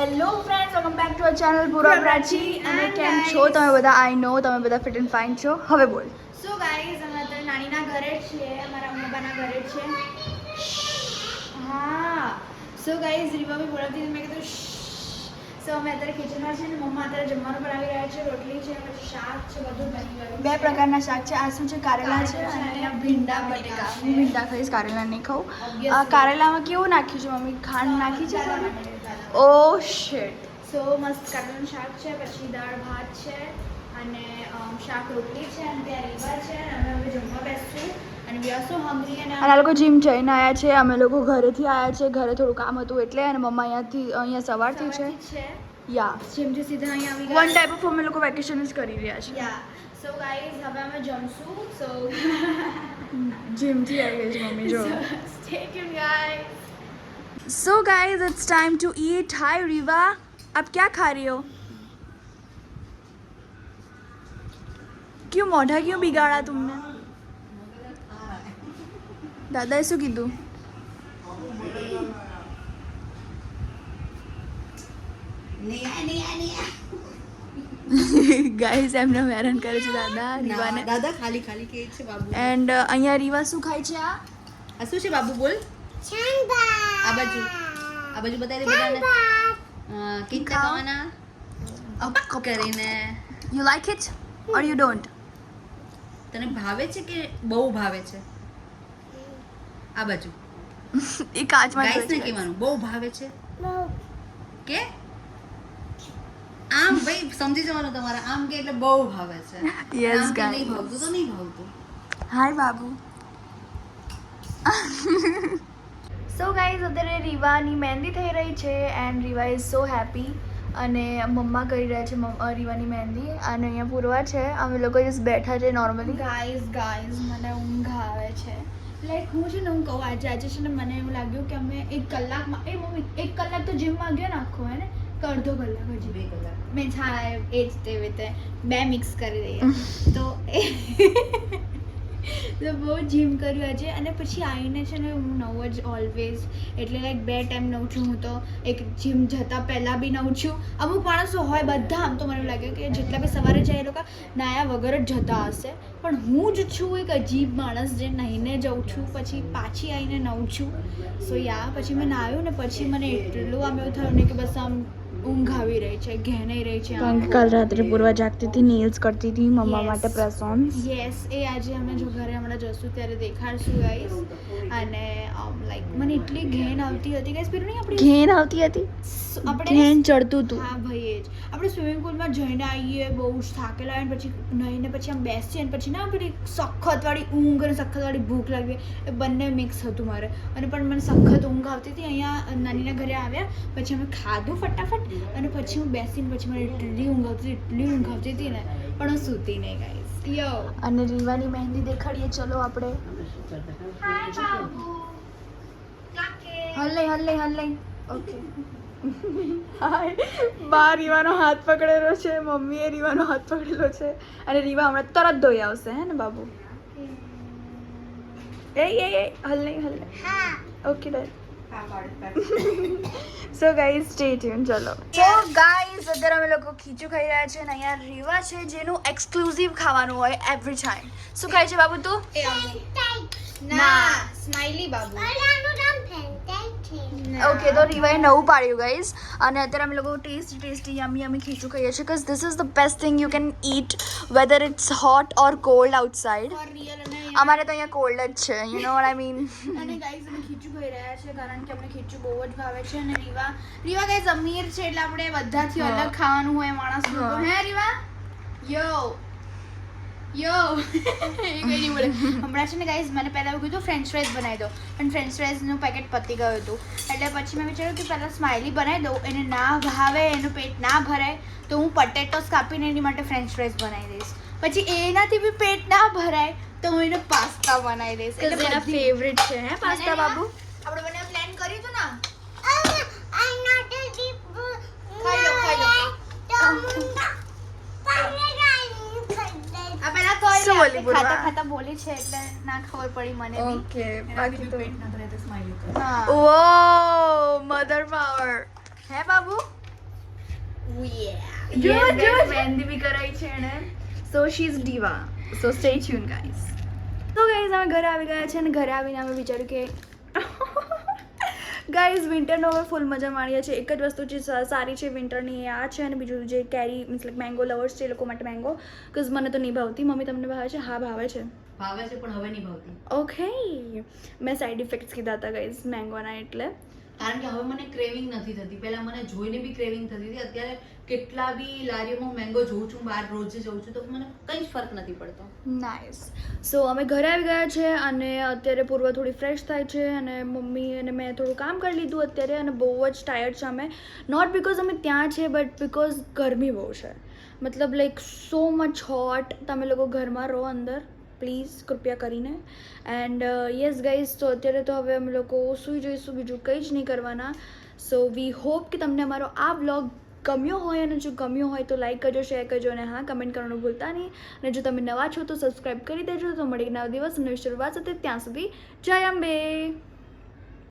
Hello friends, welcome back to our channel પૂરા પ્રાચી. અને કેમ છો તમે બધા? આઈ નો તમે બધા ફિટ એન્ડ ફાઇન છો. હવે બોલ. સો ગાઈઝ, અમે અત્યારે નાનીના ઘરે જ છીએ, અમારા અમ્મા બાના ઘરે જ છે. હા, સો ગાઈઝ, રીવા બી બોલાવતી મેં કીધું સો અમે અત્યારે કિચનમાં છે ને મમ્મા અત્યારે જમવાનું બનાવી રહ્યા છે. રોટલી છે, પછી શાક છે, બધું બની ગયું. બે પ્રકારના શાક છે. આ શું છે? કારેલા છે અને ભીંડા બટેકા. હું ભીંડા ખાઈશ, કારેલા નહીં ખાઉં. કારેલામાં કેવું નાખ્યું છે મમ્મી? ખાંડ નાખી છે તમે? ઓ શિટ. સો મસ્ત કારેલાનું શાક છે, પછી દાળ ભાત છે અને શાક રોટલી છે અને ત્યાં રીવા છે અને અમે હવે જમવા બેસશું અને વી આર સો હંગ્રી. અને આ લોકો જીમ જઈને આવ્યા છે, અમે લોકો ઘરેથી આવ્યા છે. ઘરે થોડું કામ હતું એટલે, અને મમ્મા અહીંયા સવારથી છે. યા જીમથી સીધા અહીંયા આવી ગયા. વન ટાઈપ ઓફ અમે લોકો વેકેશન જ કરી રહ્યા છે. યા સો ગાઈઝ, હવે અમે જમશું. સો જીમથી આવી ગઈ છે મમ્મી જો. Stay tune guys. So guys, it's time to eat. Hi Riva, आप क्या खा रही हो? क्यों मोढ़ा क्यों बिगाड़ा तुमने? दादाએ શું કીધું? ગાઈસ એમને હેરાન કરે છે દાદા રીવાને. દાદા ખાલી ખાલી કે છે બાબુ. એન્ડ અહીંયા રીવા શું ખાય છે? આ શું છે બાબુ? બોલ. આ બાજુ બતાવી દે બધાને. કિંતા ખાવાના કરીને. You like it or you don't? તને ભાવે છે કે બહુ ભાવે છે? આ બાજુ એ કાચમાં ગાઈસ ને કહેવાનું બહુ ભાવે છે કે આમ ભાઈ સમજી જવાનું તમારે. આમ કે એટલે બહુ ભાવે છે. Yes, આમ કે guys. નહીં ભાવતું તો નહીં ભાવતું. હાય બાબુ. સો ગાઈઝ, અત્યારે રીવાની મહેંદી થઈ રહી છે and Riva is so happy. અને મમ્મા કરી રહ્યા છે રીવાની મહેંદી. અને અહીંયા પૂર્વા છે. અમે લોકો જસ્ટ બેઠા છે નોર્મલી. ગાઈઝ મને ઊંઘ આવે છે. લાઈક હું છે ને હું કહું આજે છે ને મને એવું લાગ્યું કે અમે 1 કલાકમાં મમ્મી 1 કલાક તો જીમમાં ગયો ને આખો હે ને કે અડધો કલાક હજી 2 કલાક મેં હા એ જ તે રીતે 2 મિક્સ કરી દઈએ તો તો બહુ જીમ કર્યું આજે. અને પછી આવીને છે ને હું નવ જ ઓલવેઝ એટલે લાઈક 2 ટાઈમ નવું છું હું તો. એક જીમ જતાં પહેલાં બી નવું છું. અમુક માણસો હોય બધા આમ તો મને એવું લાગે કે જેટલા બી સવારે જાય એ લોકો નાયા વગર જ જતા હશે, પણ હું જ છું એક અજીબ માણસ જે નહીને જાઉં છું પછી પાછી આવીને નવું છું. સો યા પછી મેં નાહ્યું ને પછી મને એટલું આમ એવું થયું ને કે બસ આમ ઊંઘ આવી રહી છે, ઘેનાઈ રહી છે. કારણ કે કાલ રાત્રે પૂર્વા જાગતી હતી, નેલ્સ કરતી હતી મમ્મા માટે પ્રેસોન્સ. યસ, એ આજે અમે જો ઘરે હમણાં જશું ત્યારે દેખાડશું ગાઈસ. અને લાઈક મને એટલી ઘેન આવતી હતી ગાઈસ. પેલું નહીં આપણે ઘેન આવતી હતી, આપણે ઘેન ચડતું હતું. હા ભાઈ એ જ. આપણે સ્વિમિંગ પુલમાં જઈને આવીએ બહુ જ થાકેલા અને પછી નહીને પછી આમ બેસીએ અને પછી ના પેલી સખતવાળી ઊંઘ અને સખતવાળી ભૂખ લાગી, એ બંને મિક્સ હતું મારે. અને પણ મને સખત ઊંઘ આવતી હતી. અહીંયા નાનીના ઘરે આવ્યા પછી અમે ખાધું ફટાફટ અને પછી હું બેસીને પછી મને એટલી ઊંઘ આવતી હતી ને, પણ હું સૂતી નહીં ગાઈસ. યો અને રીવાની મહેંદી દેખાડીએ ચલો આપણે. હલ લઈ ઓકે. હાય, બા રીવાનો હાથ પકડેલો છે, મમ્મીએ રીવાનો હાથ પકડેલો છે અને રીવા હમણાં તરત ધોઈ આવશે. હે ને બાબુ? એ હલ નહીં okay done. So guys stay tune. ચલો. સો ગાઈઝ, અત્યારે અમે લોકો ખીચું ખાઈ રહ્યા છે અને અહીંયા રીવા છે જેનું એક્સક્લુઝિવ ખાવાનું હોય એવરી ટાઈમ. શું ખાય છે બાબુ તું? ના સ્માઈલી બાબુ. ઓકે, તો રીવાએ નવું પાડ્યું ગાઈઝ. અને અત્યારે અમે લોકો ટેસ્ટી યમી ખીચું ખાઈએ છીએ because this is the best thing you can eat whether it's hot or cold outside. અમારે તો અહીંયા કોલ્ડ જ છે, you know what I mean. અને ગાઈઝ અમે ખીચું ખાઈ રહ્યા છે કારણ કે અમને ખીચું બહુ જ ભાવે છે. અને રીવા ગાઈઝ અમીર છે એટલે આપણે બધાથી અલગ ખાવાનું હોય માણસ. હે રીવા? યો એ કંઈ નહીં બોલે. હમણાં છે ને ગાઈઝ મને પહેલાં એવું કીધું ફ્રેન્ચ ફ્રાઈઝ બનાવી દો, પણ ફ્રેન્ચ ફ્રાઈઝનું પેકેટ પતી ગયું હતું. એટલે પછી મેં વિચાર્યું કે પહેલાં સ્માઈલી બનાવી દઉં, એને ના ભાવે, એનું પેટ ના ભરાય તો હું પટેટોસ કાપીને એની માટે ફ્રેન્ચ ફ્રાઈઝ બનાવી દઈશ. પછી એનાથી બી પેટ ના ભરાય તો હું એને પાસ્તા બનાવી દઈશ. એટલે એના ફેવરેટ છે હે પાસ્તા બાબુ. આપણે બંને પ્લાન કર્યું હતું ને. ખાઈ લો. આ પહેલા ખાતા ખાતા બોલી છે એટલે ના ખબર પડી મને બી. ઓકે, બાકી તો પેટ ના ભરાય તો સ્માઈલી કર. હા ઓ મધર પાવર હે બાબુ. જો, Yes, જો, guys, જો. મહેંદી બી કરાઈ છે એણે. So she is diva. So stay tuned guys. તો ગાઈઝ અમે ઘરે આવી ગયા છે અને ઘરે આવીને અમે વિચાર્યું કે ગાઈઝ વિન્ટરનો હવે ફૂલ મજા માણીએ છીએ. એક જ વસ્તુ જે સારી છે વિન્ટરની એ આ છે અને બીજું જે કેરી મીન્સ લાઈક મેંગો લવર્સ છે એ લોકો માટે મેંગો, બિકોઝ મને તો નહીં ભાવતી. મમ્મી તમને ભાવે છે? હા ભાવે છે. ભાવે છે પણ હવે નહીં ભાવતી. ઓકે, મેં સાઈડ ઇફેક્ટ્સ કીધા હતા ગાઈઝ મેંગોના, એટલે કારણ કે હવે મને ક્રેવિંગ નથી થતી. પહેલા મને જોઈને બી ક્રેવિંગ થતી હતી. અત્યારે કેટલા બી લારીઓમાં મેંગો જોઉં છું, બહાર રોજે જઉં છું, તો મને કંઈ જ ફરક નથી પડતો. નાઇસ. સો અમે ઘરે આવી ગયા છે અને અત્યારે પૂર્વ થોડી ફ્રેશ થાય છે અને મમ્મી અને મેં થોડું કામ કરી લીધું અત્યારે અને બહુ જ ટાયર્ડ છે અમે. નોટ બિકોઝ અમે ત્યાં છે બટ બિકોઝ ગરમી બહુ છે. મતલબ લાઈક સો મચ હોટ. તમે લોકો ઘરમાં રહો અંદર પ્લીઝ કૃપયા કરીને. એન્ડ યસ ગાઈઝ, તો અત્યારે તો હવે અમે લોકો સૂઈ જઈશું, બીજું કંઈ જ નહીં કરવાના. સો વી હોપ કે તમને અમારો આ વ્લોગ ગમ્યો હોય અને જો ગમ્યો હોય તો લાઈક કરજો, શેર કરજો અને હા કમેન્ટ કરવાનું ભૂલતા નહીં. અને જો તમે નવા છો તો સબસ્ક્રાઈબ કરી દેજો. તો મળી નવા દિવસ નવી શરૂઆત સાથે. ત્યાં સુધી જય અંબે.